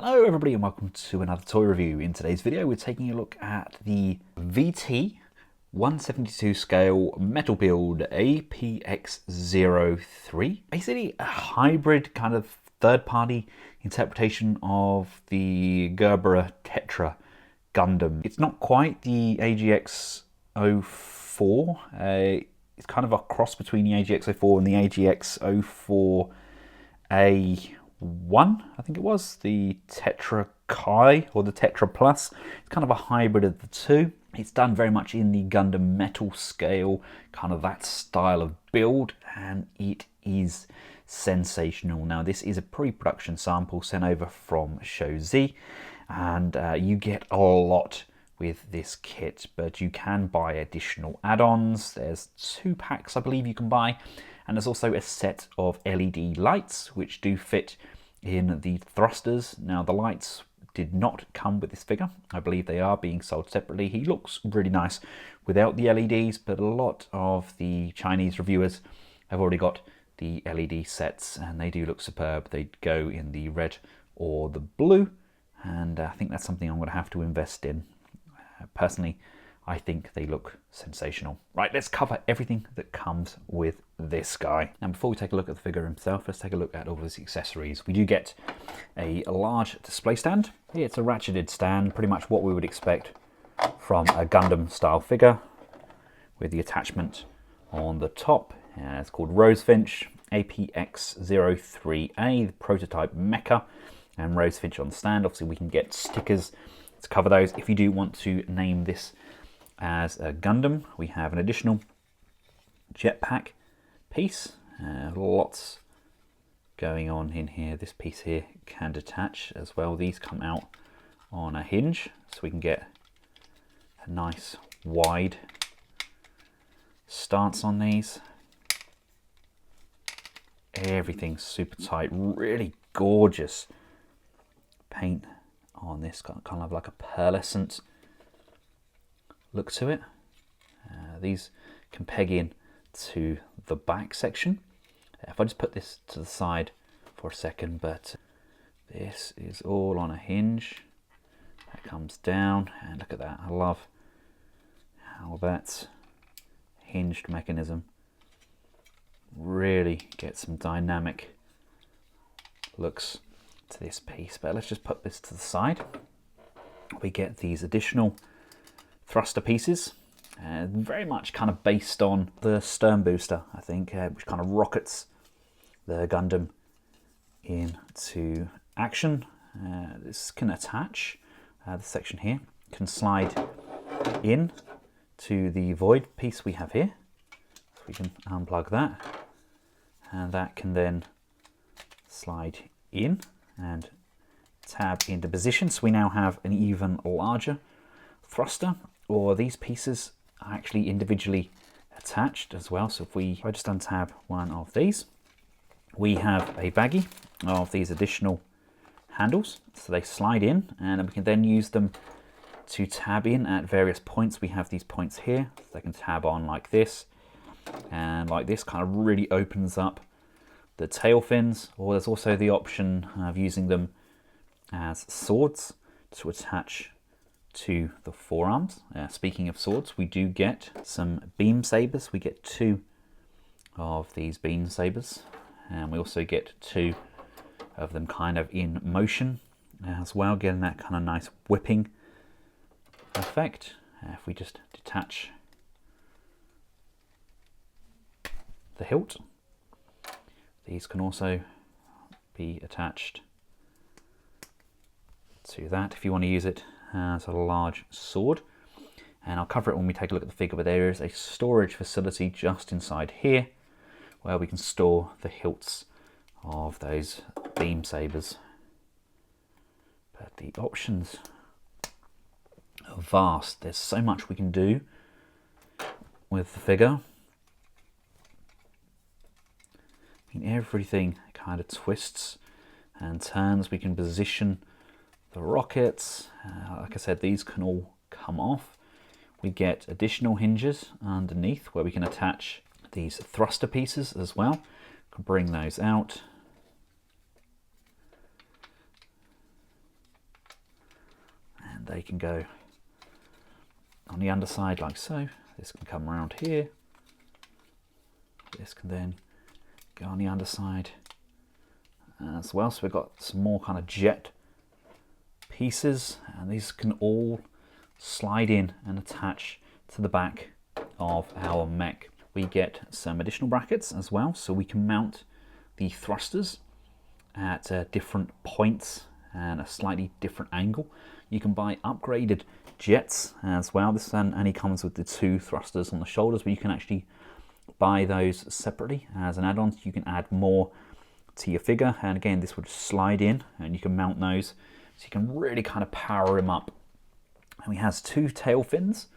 Hello everybody and welcome to another toy review. In today's video we're taking a look at the VT 172 scale metal build APX-03. Basically a hybrid kind of third party interpretation of the Gerbera Tetra Gundam. It's not quite the AGX-04. It's kind of a cross between the AGX-04 and the AGX-04A1. I think it was, the Tetra Kai or the Tetra Plus. It's kind of a hybrid of the two. It's done very much in the Gundam metal scale, kind of that style of build, and it is sensational. Now this is a pre-production sample sent over from Show Z, and you get a lot with this kit, but you can buy additional add-ons. There's 2 packs I believe you can buy, and there's also a set of LED lights which do fit in the thrusters. Now the lights did not come with this figure. I believe they are being sold separately. He looks really nice without the LEDs, but a lot of the Chinese reviewers have already got the LED sets and they do look superb. They go in the red or the blue, and I think that's something I'm going to have to invest in. Personally, I think they look sensational. Right, let's cover everything that comes with this guy. And before we take a look at the figure himself, let's take a look at all of his accessories. We do get a large display stand. It's a ratcheted stand, pretty much what we would expect from a Gundam style figure, with the attachment on the top. It's called Rosefinch, APX-03A, the prototype mecha, and Rosefinch on the stand. Obviously we can get stickers to cover those. If you do want to name this as a Gundam, we have an additional jetpack piece. Lots going on in here. This piece here can detach as well. These come out on a hinge, so we can get a nice wide stance on these. Everything's super tight, really gorgeous paint on this, kind of like a pearlescent look to it. These can peg in to the back section. If I just put this to the side for a second, but this is all on a hinge. That comes down, and look at that. I love how that hinged mechanism really gets some dynamic looks to this piece. But let's just put this to the side. We get these additional thruster pieces, very much kind of based on the stern booster, I think, which kind of rockets the Gundam into action. This can attach, this section here can slide in to the void piece we have here. So we can unplug that, and that can then slide in and tab into position. So we now have an even larger thruster, or these pieces are actually individually attached as well. So if I just untab one of these, we have a baggie of these additional handles. So they slide in, and we can then use them to tab in at various points. We have these points here, so they can tab on like this, and like this kind of really opens up the tail fins. Or there's also the option of using them as swords to attach to the forearms. Speaking of swords, we do get some beam sabers. We get 2 of these beam sabers, and we also get 2 of them kind of in motion as well, getting that kind of nice whipping effect. If we just detach the hilt, these can also be attached to that if you want to use it as a large sword. And I'll cover it when we take a look at the figure, but there is a storage facility just inside here where we can store the hilts of those beam sabers. But the options are vast. There's so much we can do with the figure. I mean, everything kind of twists and turns. We can position the rockets. Like I said, these can all come off. We get additional hinges underneath where we can attach these thruster pieces as well. We can bring those out. they can go on the underside like so. This can come around here. This can then go on the underside as well. So we've got some more kind of jet pieces, and these can all slide in and attach to the back of our mech. We get some additional brackets as well, so we can mount the thrusters at different points and a slightly different angle. You can buy upgraded jets as well. This only comes with the 2 thrusters on the shoulders, but you can actually buy those separately as an add-on. You can add more to your figure, and again this would slide in and you can mount those, so you can really kind of power him up. And he has 2 tail fins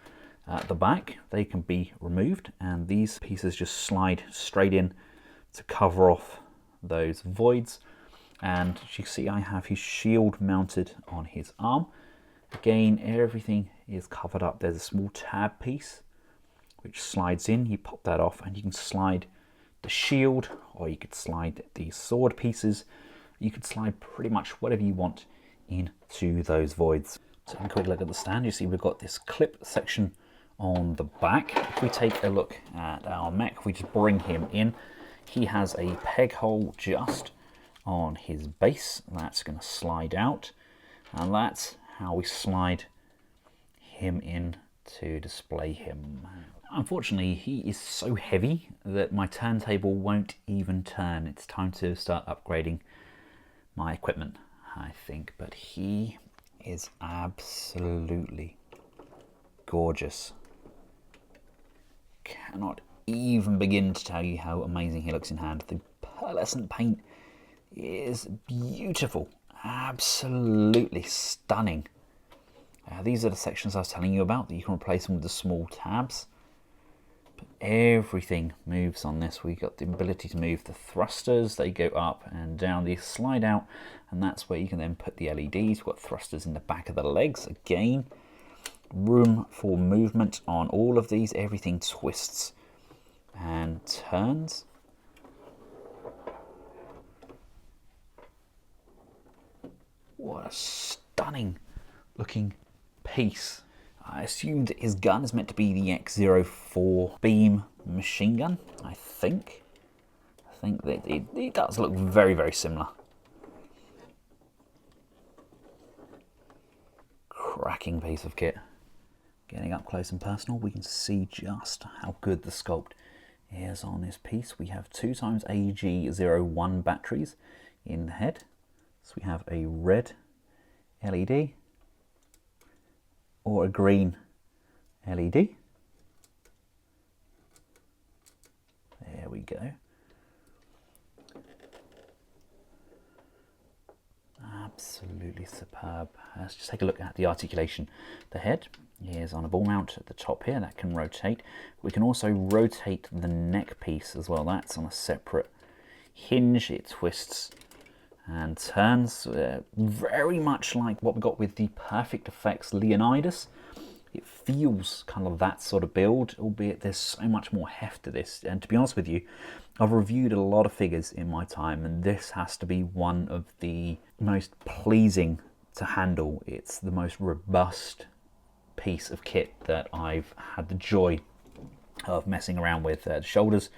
at the back. They can be removed, and these pieces just slide straight in to cover off those voids. And as you see, I have his shield mounted on his arm. Again, everything is covered up. There's a small tab piece which slides in. You pop that off and you can slide the shield, or you could slide the sword pieces. You could slide pretty much whatever you want into those voids. So a quick look at the stand. You see we've got this clip section on the back. If we take a look at our mech, we just bring him in. He has a peg hole just on his base. That's going to slide out, and that's how we slide him in to display him. Unfortunately, he is so heavy that my turntable won't even turn. It's time to start upgrading my equipment, I think, but he is absolutely gorgeous. Cannot even begin to tell you how amazing he looks in hand. The pearlescent paint is beautiful, absolutely stunning. These are the sections I was telling you about that you can replace them with the small tabs. But everything moves on this. We got the ability to move the thrusters. They go up and down. These slide out, and that's where you can then put the LEDs. We've got thrusters in the back of the legs. Again, room for movement on all of these. Everything twists and turns. What a stunning looking piece. I assumed his gun is meant to be the X-04 beam machine gun, I think that it does look very, very similar. Cracking piece of kit. Getting up close and personal, we can see just how good the sculpt is on this piece. We have 2x AG-01 batteries in the head. So we have a red LED or a green LED. There we go. Absolutely superb. Let's just take a look at the articulation. The head is on a ball mount at the top here. That can rotate. We can also rotate the neck piece as well. That's on a separate hinge. It twists and turns very much like what we got with the Perfect Effects Leonidas. It feels kind of that sort of build, albeit there's so much more heft to this. And to be honest with you, I've reviewed a lot of figures in my time, and this has to be one of the most pleasing to handle. It's the most robust piece of kit that I've had the joy of messing around with. The shoulders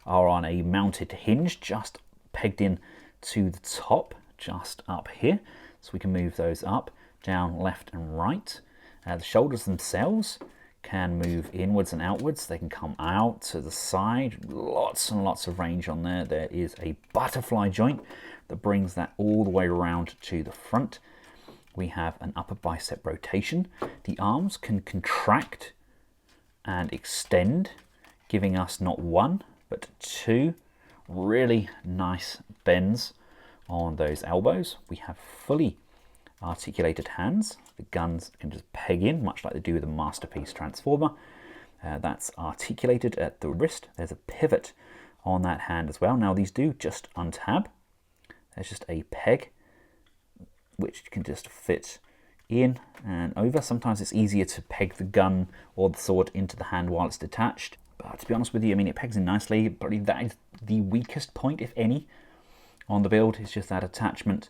are on a mounted hinge, just pegged in to the top, just up here, so we can move those up, down, left and right. The shoulders themselves can move inwards and outwards. They can come out to the side. Lots and lots of range on there. There is a butterfly joint that brings that all the way around to the front. We have an upper bicep rotation. The arms can contract and extend, giving us not one but two really nice bends on those elbows. We have fully articulated hands. The guns can just peg in, much like they do with a Masterpiece Transformer. That's articulated at the wrist. There's a pivot on that hand as well. Now these do just untab. There's just a peg which can just fit in and over. Sometimes it's easier to peg the gun or the sword into the hand while it's detached. But to be honest with you, I mean, it pegs in nicely. Probably that is the weakest point, if any, on the build. It's just that attachment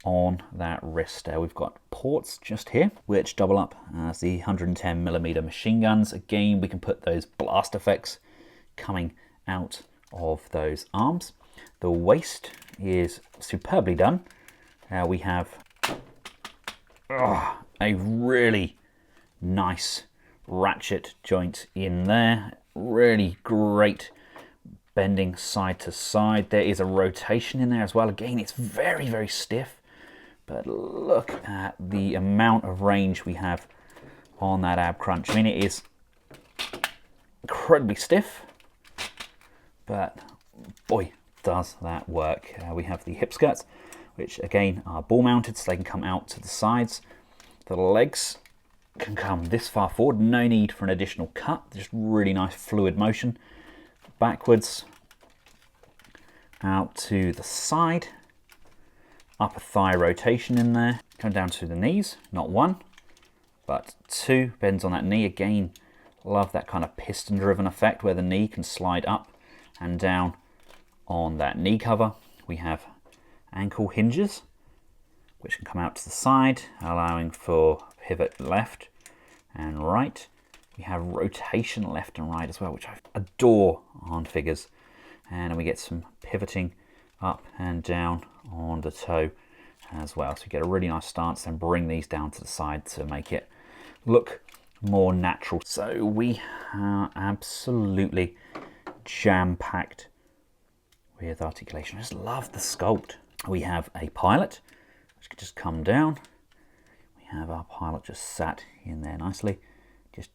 on that wrist there. We've got ports just here, which double up as the 110mm machine guns. Again, we can put those blast effects coming out of those arms. The waist is superbly done. We have a really nice ratchet joint in there. Really great bending side to side. There is a rotation in there as well. Again, it's very, very stiff. But look at the amount of range we have on that ab crunch. I mean, it is incredibly stiff, but boy, does that work. We have the hip skirts, which again are ball mounted, so they can come out to the sides. The legs can come this far forward, no need for an additional cut, just really nice fluid motion. Backwards, out to the side. Upper thigh rotation in there. Come down to the knees, not one, but two. Bends on that knee. Again, love that kind of piston-driven effect where the knee can slide up and down on that knee cover. We have ankle hinges, which can come out to the side, allowing for pivot left and right. We have rotation left and right as well, which I adore on figures. And then we get some pivoting up and down on the toe as well. So you get a really nice stance, then bring these down to the side to make it look more natural. So we are absolutely jam-packed with articulation. I just love the sculpt. We have a pilot, which can just come down. We have our pilot just sat in there nicely. Just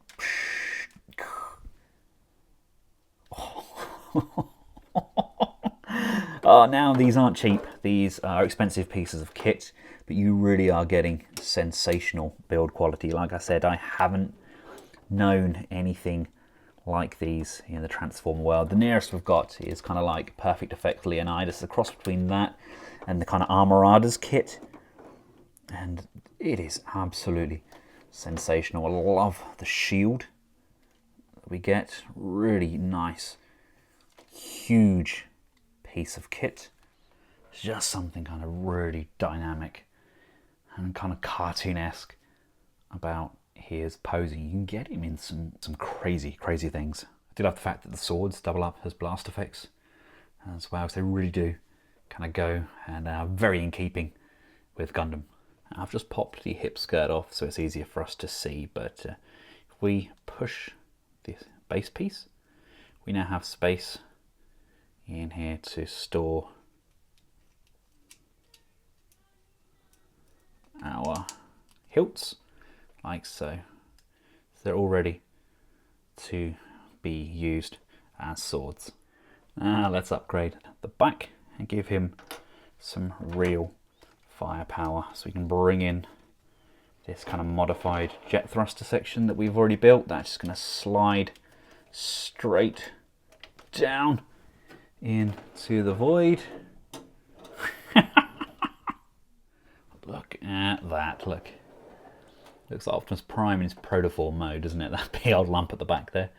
oh, now these aren't cheap. These are expensive pieces of kit, but you really are getting sensational build quality. Like I said, I haven't known anything like these in the Transformer world. The nearest we've got is kind of like Perfect Effect Leonidas, the cross between that and the kind of Armorada's kit, and it is absolutely sensational. I love the shield that we get. Really nice, huge piece of kit. It's just something kind of really dynamic and kind of cartoonesque about his posing. You can get him in some crazy things. I do love the fact that the swords double up as blast effects as well, so they really do kind of go and are very in keeping with Gundam. I've just popped the hip skirt off so it's easier for us to see, but if we push this base piece, we now have space in here to store our hilts, like so. So they're all ready to be used as swords. Now let's upgrade the back and give him some real firepower, so we can bring in this kind of modified jet thruster section that we've already built. That's just going to slide straight down into the void. Look at that, look. Looks like Optimus Prime in his protoform mode, doesn't it? That big old lump at the back there.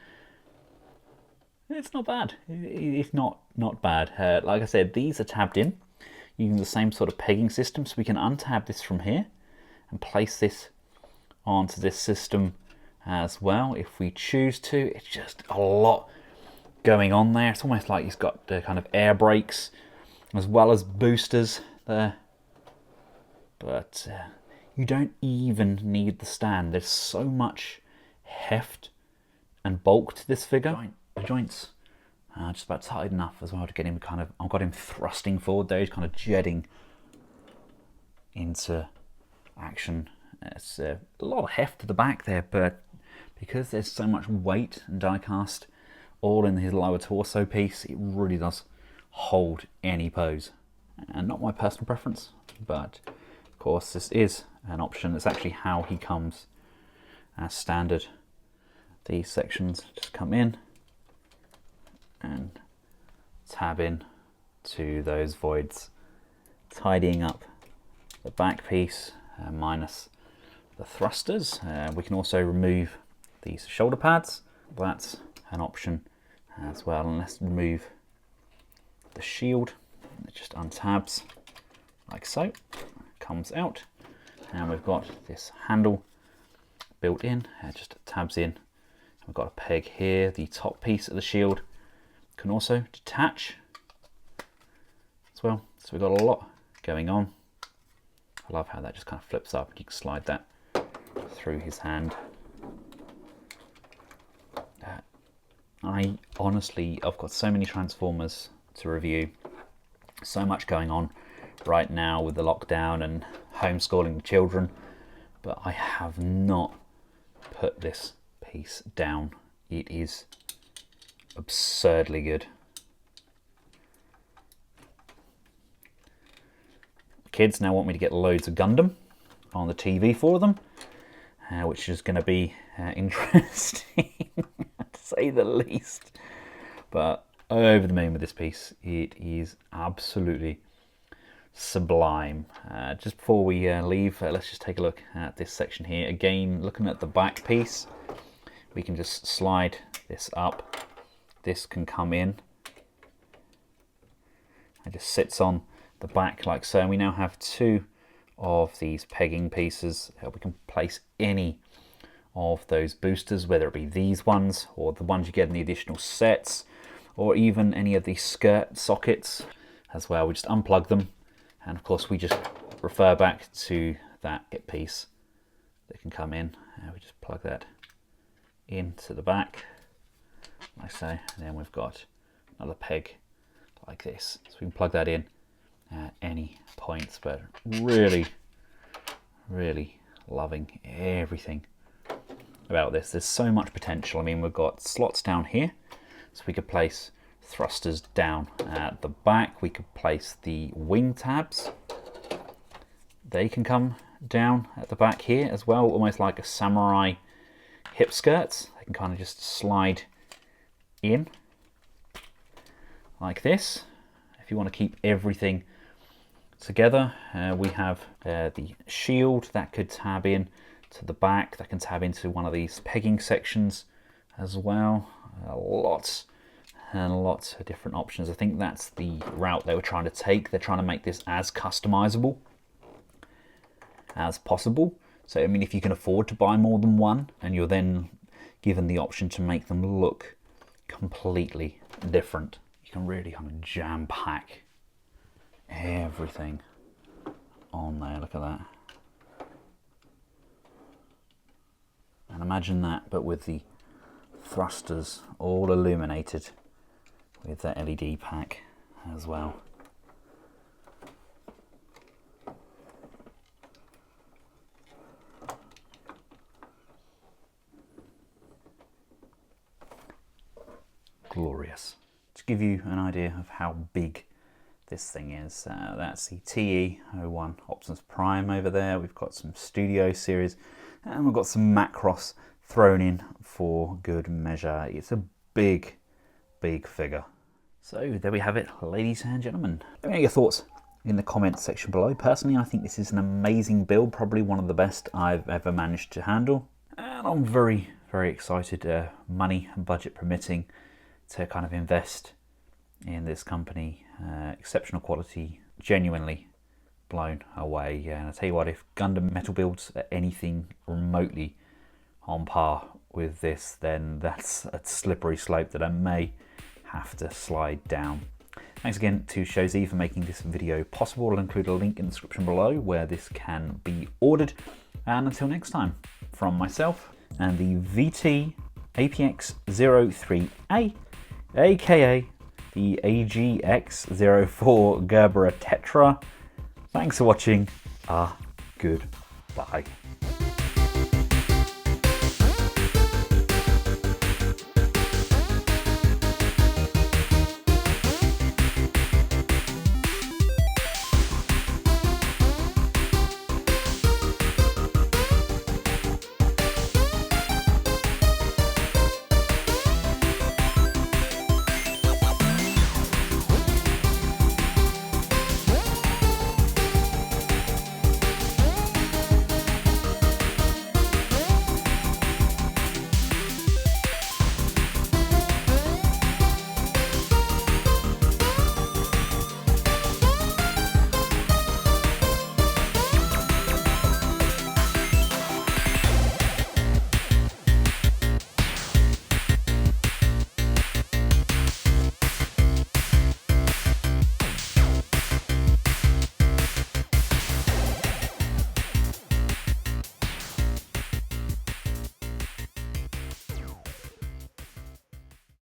It's not bad. It's not bad. Like I said, these are tabbed in using the same sort of pegging system, so we can untab this from here and place this onto this system as well if we choose to. It's just a lot going on there. It's almost like he's got the kind of air brakes as well as boosters there. But you don't even need the stand. There's so much heft and bulk to this figure. The joints are just about tight enough as well to get him kind of, I've got him thrusting forward there. He's kind of jetting into action. It's a lot of heft to the back there, but because there's so much weight and die cast all in his lower torso piece, it really does hold any pose. And not my personal preference, but of course this is an option. That's actually how he comes as standard. These sections just come in and tab in to those voids, tidying up the back piece minus the thrusters. We can also remove these shoulder pads. That's an option as well. And let's remove the shield. It just untabs like so. comes out, and we've got this handle built in, just tabs in. We've got a peg here. The top piece of the shield can also detach as well. So we've got a lot going on. I love how that just kind of flips up. You can slide that through his hand. I've got so many Transformers to review. So much going on right now with the lockdown and homeschooling the children, but I have not put this piece down. It is absurdly good. Kids now want me to get loads of Gundam on the TV for them, which is going to be interesting to say the least. But over the moon with this piece. It is absolutely sublime. Just before we leave, let's just take a look at this section here. Again, looking at the back piece, we can just slide this up. This can come in. It just sits on the back like so. And we now have two of these pegging pieces. We can place any of those boosters, whether it be these ones or the ones you get in the additional sets, or even any of these skirt sockets as well. We just unplug them, and of course we just refer back to that hip piece that can come in. We just plug that into the back like so, and then we've got another peg like this, so we can plug that in at any points. But really loving everything about this. There's so much potential. I mean, we've got slots down here, so we could place thrusters down at the back. We could place the wing tabs. They can come down at the back here as well, almost like a samurai hip skirts. They can kind of just slide in like this. If you want to keep everything together, we have the shield that could tab in to the back, that can tab into one of these pegging sections as well. Lots and lots of different options. I think that's the route they were trying to take. They're trying to make this as customizable as possible. So I mean, if you can afford to buy more than one, and you're then given the option to make them look completely different, you can really kind of jam pack everything on there. Look at that. And imagine that, but with the thrusters all illuminated with that LED pack as well. Glorious. To give you an idea of how big this thing is, that's the TE01 Optimus Prime over there. We've got some Studio Series, and we've got some Macross thrown in for good measure. It's a big figure. So there we have it, ladies and gentlemen. Let me know your thoughts in the comments section below. Personally, I think this is an amazing build, probably one of the best I've ever managed to handle. And I'm very excited, money and budget permitting, to kind of invest in this company. Exceptional quality, genuinely blown away. And I tell you what, if Gundam metal builds are anything remotely on par with this, then that's a slippery slope that I may have to slide down. Thanks again to Shozy for making this video possible. I'll include a link in the description below where this can be ordered. And until next time, from myself and the VT APX-03A, aka the AGX-04A Gerbera Tetra, thanks for watching. Goodbye.